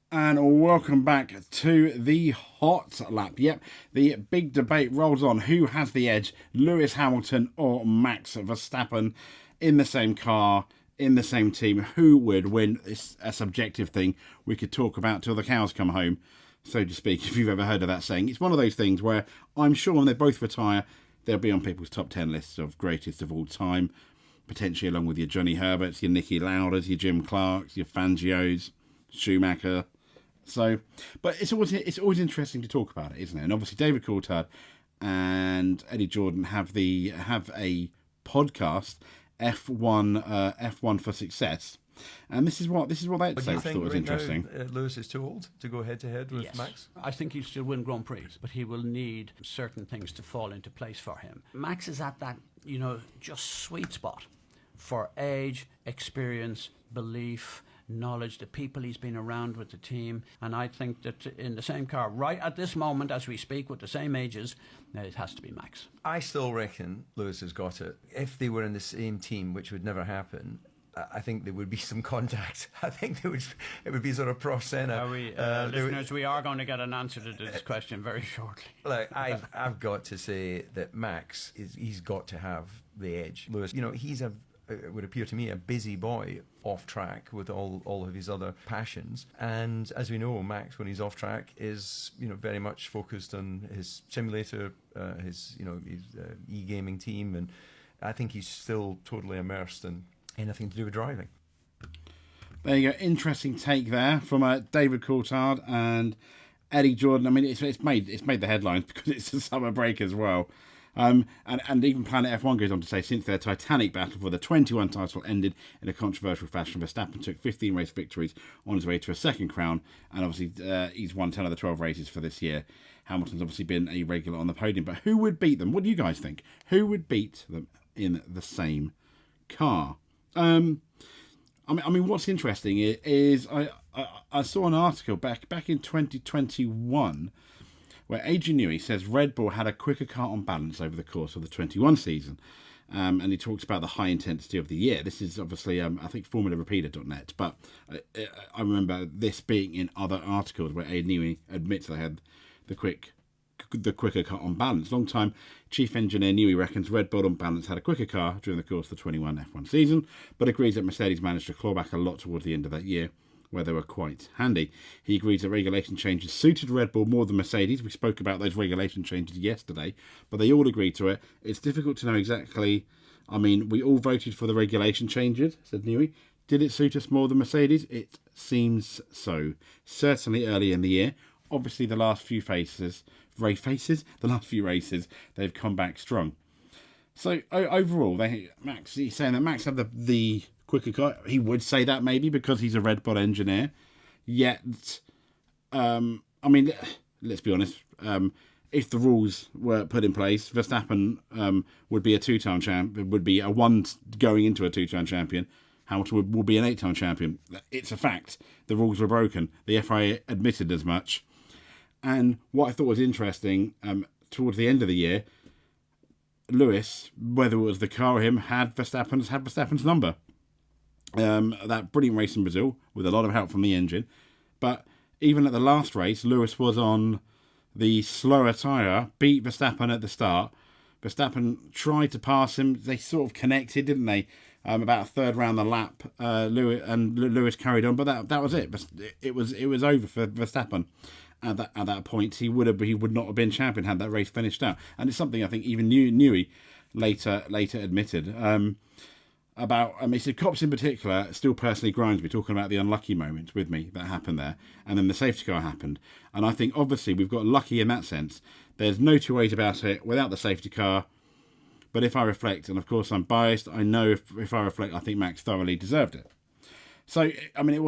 And welcome back to the hot lap. Yep, the big debate rolls on. Who has the edge, Lewis Hamilton or Max Verstappen in the same car, in the same team? Who would win? It's a subjective thing we could talk about till the cows come home, so to speak, if you've ever heard of that saying. It's one of those things where I'm sure when they both retire, they'll be on people's top 10 lists of greatest of all time, potentially along with your Johnny Herberts, your Nicky Lauders, your Jim Clarks, your Fangios, Schumacher. So, but it's always interesting to talk about it, isn't it? And obviously, David Coulthard and Eddie Jordan have a podcast, F1 for Success, and this is what they had to say. I thought was interesting. Lewis is too old to go head to head with Max. I think he'll still win Grand Prix, but he will need certain things to fall into place for him. Max is at that just sweet spot for age, experience, belief, knowledge, the people he's been around with the team, and I think that in the same car right at this moment as we speak with the same ages, it has to be Max. I still reckon Lewis has got it. If they were in the same team, which would never happen, I think there would be some contact. I think it would be sort of pro-Senna. Listeners, we are going to get an answer to this question very shortly. Look, I've got to say that Max he's got to have the edge. Lewis, he's it would appear to me, a busy boy off track with all of his other passions. And as we know, Max, when he's off track, is very much focused on his simulator, his e-gaming team, and I think he's still totally immersed in anything to do with driving. There you go, interesting take there from David Coulthard and Eddie Jordan. I mean, it's made the headlines because it's a summer break as well. And even Planet F1 goes on to say, since their titanic battle for the 21 title ended in a controversial fashion, Verstappen took 15 race victories on his way to a second crown, and obviously he's won 10 of the 12 races for this year. Hamilton's obviously been a regular on the podium, but who would beat them? What do you guys think? Who would beat them in the same car? I mean, what's interesting is I saw an article back in 2021 where Adrian Newey says Red Bull had a quicker car on balance over the course of the 21 season. And he talks about the high intensity of the year. This is obviously, I think, formularepeater.net, but I remember this being in other articles where Adrian Newey admits they had the quicker car on balance. Long-time chief engineer Newey reckons Red Bull on balance had a quicker car during the course of the 21 F1 season, but agrees that Mercedes managed to claw back a lot towards the end of that year, where they were quite handy. He agrees that regulation changes suited Red Bull more than Mercedes. We spoke about those regulation changes yesterday, but they all agreed to it. It's difficult to know exactly. I mean, we all voted for the regulation changes, said Newey. Did it suit us more than Mercedes? It seems so. Certainly early in the year. Obviously, the last few races, they've come back strong. So overall, he's saying that Max had the quicker car. He would say that maybe because he's a Red Bull engineer. Yet, I mean, let's be honest. If the rules were put in place, Verstappen would be a two-time champion. Would be a one going into a two-time champion. Hamilton will be an 8-time champion. It's a fact. The rules were broken. The FIA admitted as much. And what I thought was interesting, towards the end of the year, Lewis, whether it was the car or him, had Verstappen's number. That brilliant race in Brazil with a lot of help from the engine. But even at the last race, Lewis was on the slower tyre, beat Verstappen at the start. Verstappen tried to pass him. They sort of connected, didn't they? About a third round the lap, Lewis carried on, but that was it. It was over for Verstappen. At that point, he would not have been champion had that race finished out. And it's something I think even Newey later admitted. He said Cops in particular still personally grinds me, talking about the unlucky moment with me that happened there, and then the safety car happened. And I think obviously we've got lucky in that sense. There's no two ways about it. Without the safety car, but if I reflect, and of course I'm biased, I know if I reflect, I think Max thoroughly deserved it. So I mean, it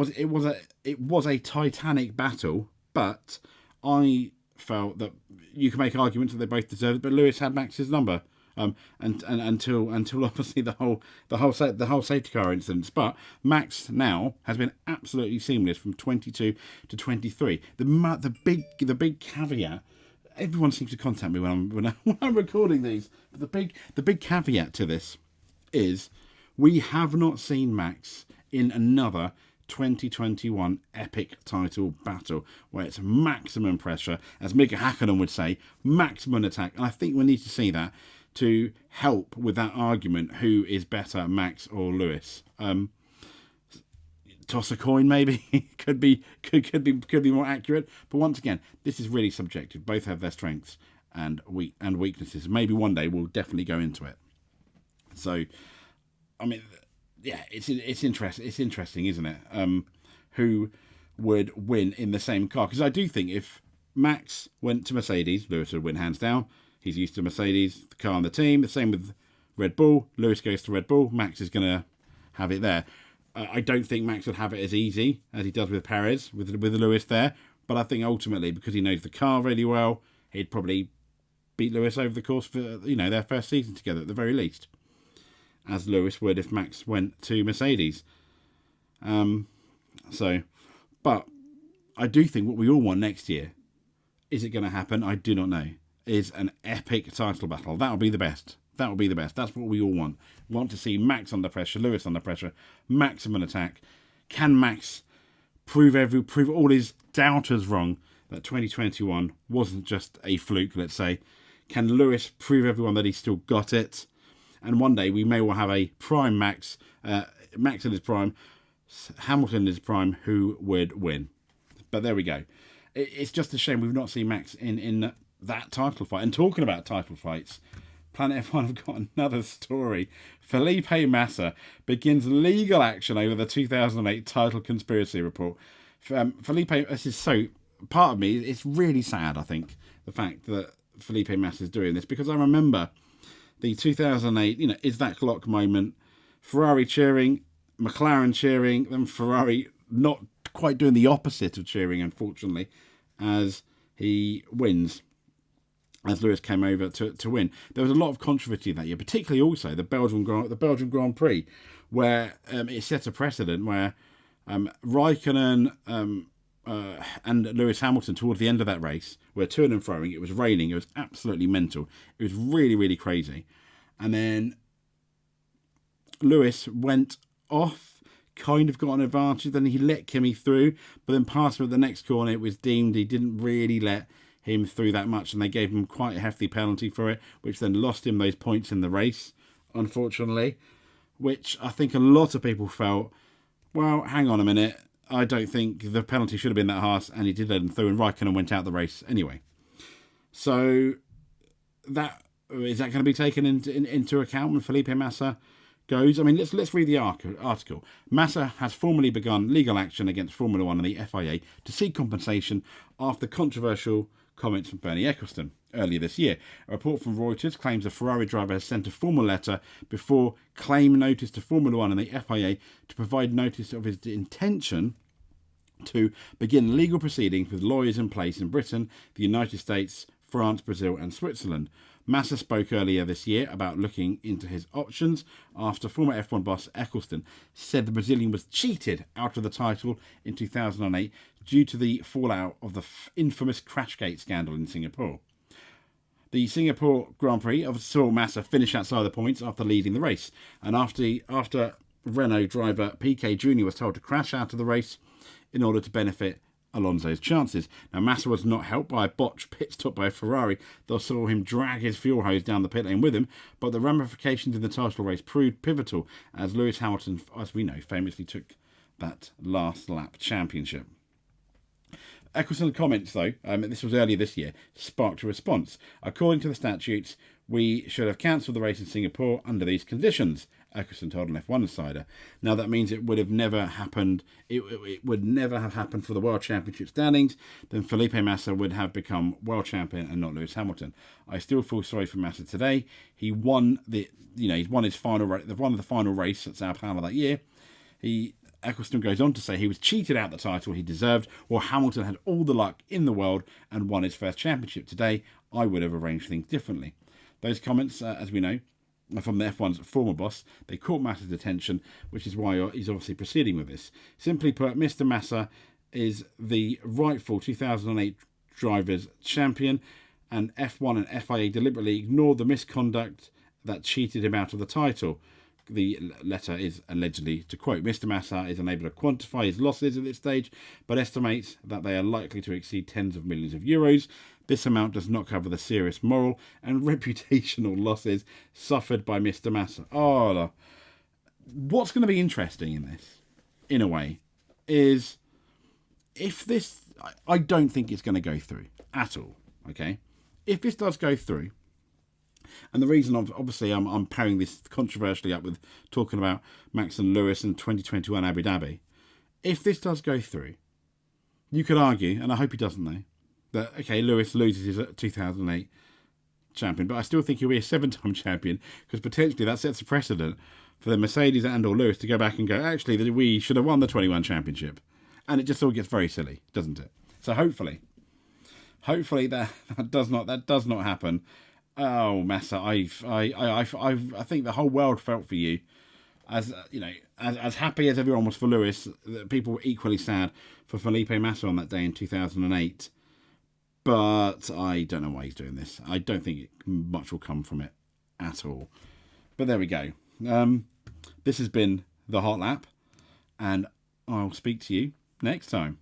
was a titanic battle, but I felt that you can make arguments that they both deserved it. But Lewis had Max's number. And until obviously the whole safety car incidents, but Max now has been absolutely seamless from 22 to 23. The big caveat. Everyone seems to contact me when I'm recording these. But the big caveat to this is we have not seen Max in another 2021 epic title battle where it's maximum pressure, as Mika Hakkinen would say, maximum attack. And I think we need to see that to help with that argument, who is better, Max or Lewis. Toss a coin, maybe. could be more accurate. But once again, this is really subjective. Both have their strengths and weaknesses. Maybe one day we'll definitely go into it. So, I mean, yeah, it's interesting. It's interesting, isn't it? Who would win in the same car? Because I do think if Max went to Mercedes, Lewis would win hands down. He's used to Mercedes, the car and the team. The same with Red Bull. Lewis goes to Red Bull. Max is going to have it there. I don't think Max would have it as easy as he does with Perez, with Lewis there. But I think ultimately, because he knows the car really well, he'd probably beat Lewis over the course of their first season together at the very least, as Lewis would if Max went to Mercedes. But I do think what we all want next year, is it going to happen? I do not know. Is an epic title battle. That'll be the best. That's what we all want. We want to see Max under pressure, Lewis under pressure, maximum attack. Can Max prove all his doubters wrong, that 2021 wasn't just a fluke, let's say? Can Lewis prove everyone that he's still got it? And one day we may well have a prime Max, Max in his prime, Hamilton in his prime, who would win. But there we go. It's just a shame we've not seen Max in that title fight. And talking about title fights, Planet F1 have got another story. Felipe Massa begins legal action over the 2008 title conspiracy report. Felipe, this is so... Part of me, it's really sad, I think, the fact that Felipe Massa is doing this, because I remember the 2008, is that clock moment, Ferrari cheering, McLaren cheering, then Ferrari not quite doing the opposite of cheering, unfortunately, as he wins, as Lewis came over to win. There was a lot of controversy that year, particularly also the Belgian Grand Prix, where it set a precedent where Raikkonen and Lewis Hamilton, towards the end of that race, were toing and froing. It was raining. It was absolutely mental. It was really, really crazy. And then Lewis went off, kind of got an advantage. Then he let Kimi through, but then past him at the next corner, it was deemed he didn't really let him through that much, and they gave him quite a hefty penalty for it, which then lost him those points in the race, unfortunately, which I think a lot of people felt, well, hang on a minute, I don't think the penalty should have been that harsh, and he did let him through, and Raikkonen went out the race anyway. So that is that going to be taken into account when Felipe Massa goes? I mean, let's read the article. Massa has formally begun legal action against Formula One and the FIA to seek compensation after controversial comments from Bernie Ecclestone earlier this year. A report from Reuters claims a Ferrari driver has sent a formal letter before claim notice to Formula One and the FIA to provide notice of his intention to begin legal proceedings with lawyers in place in Britain, the United States, France, Brazil and Switzerland. Massa spoke earlier this year about looking into his options after former F1 boss Ecclestone said the Brazilian was cheated out of the title in 2008 due to the fallout of the infamous Crashgate scandal in Singapore. The Singapore Grand Prix saw Massa finish outside the points after leading the race, and after Renault driver Piquet Jr. was told to crash out of the race in order to benefit Alonso's chances. Now, Massa was not helped by a botched pit stop by Ferrari that saw him drag his fuel hose down the pit lane with him, but the ramifications in the title race proved pivotal as Lewis Hamilton, as we know, famously took that last lap championship. Ecclestone comments, though, this was earlier this year, sparked a response. According to the statutes, we should have cancelled the race in Singapore under these conditions, Ecclestone told an F1 insider. Now, that means it would have never happened. It would never have happened for the World Championship standings. Then Felipe Massa would have become world champion and not Lewis Hamilton. I still feel sorry for Massa today. He won he's won his final race. They've won the final race at Sao Paulo that year. Ecclestone goes on to say he was cheated out the title he deserved, or Hamilton had all the luck in the world and won his first championship. Today, I would have arranged things differently. Those comments, as we know, are from the F1's former boss. They caught Massa's attention, which is why he's obviously proceeding with this. Simply put, Mr. Massa is the rightful 2008 drivers' champion, and F1 and FIA deliberately ignored the misconduct that cheated him out of the title. the letter is allegedly, to quote, Mr. Massa is unable to quantify his losses at this stage, but estimates that they are likely to exceed tens of millions of euros. This amount does not cover the serious moral and reputational losses suffered by Mr. Massa. Oh, no. What's going to be interesting in this, in a way, is if this... I don't think it's going to go through at all, okay? If this does go through, and the reason, obviously, I'm pairing this controversially up with talking about Max and Lewis in 2021 Abu Dhabi. If this does go through, you could argue, and I hope he doesn't though, that, okay, Lewis loses his 2008 champion, but I still think he'll be a 7-time champion, because potentially that sets a precedent for the Mercedes and or Lewis to go back and go, actually, we should have won the 21 championship. And it just all gets very silly, doesn't it? So hopefully that does not happen. Oh, Massa, I think the whole world felt for you. As you know, as happy as everyone was for Lewis, people were equally sad for Felipe Massa on that day in 2008. But I don't know why he's doing this. I don't think much will come from it at all. But there we go. This has been the Hot Lap, and I'll speak to you next time.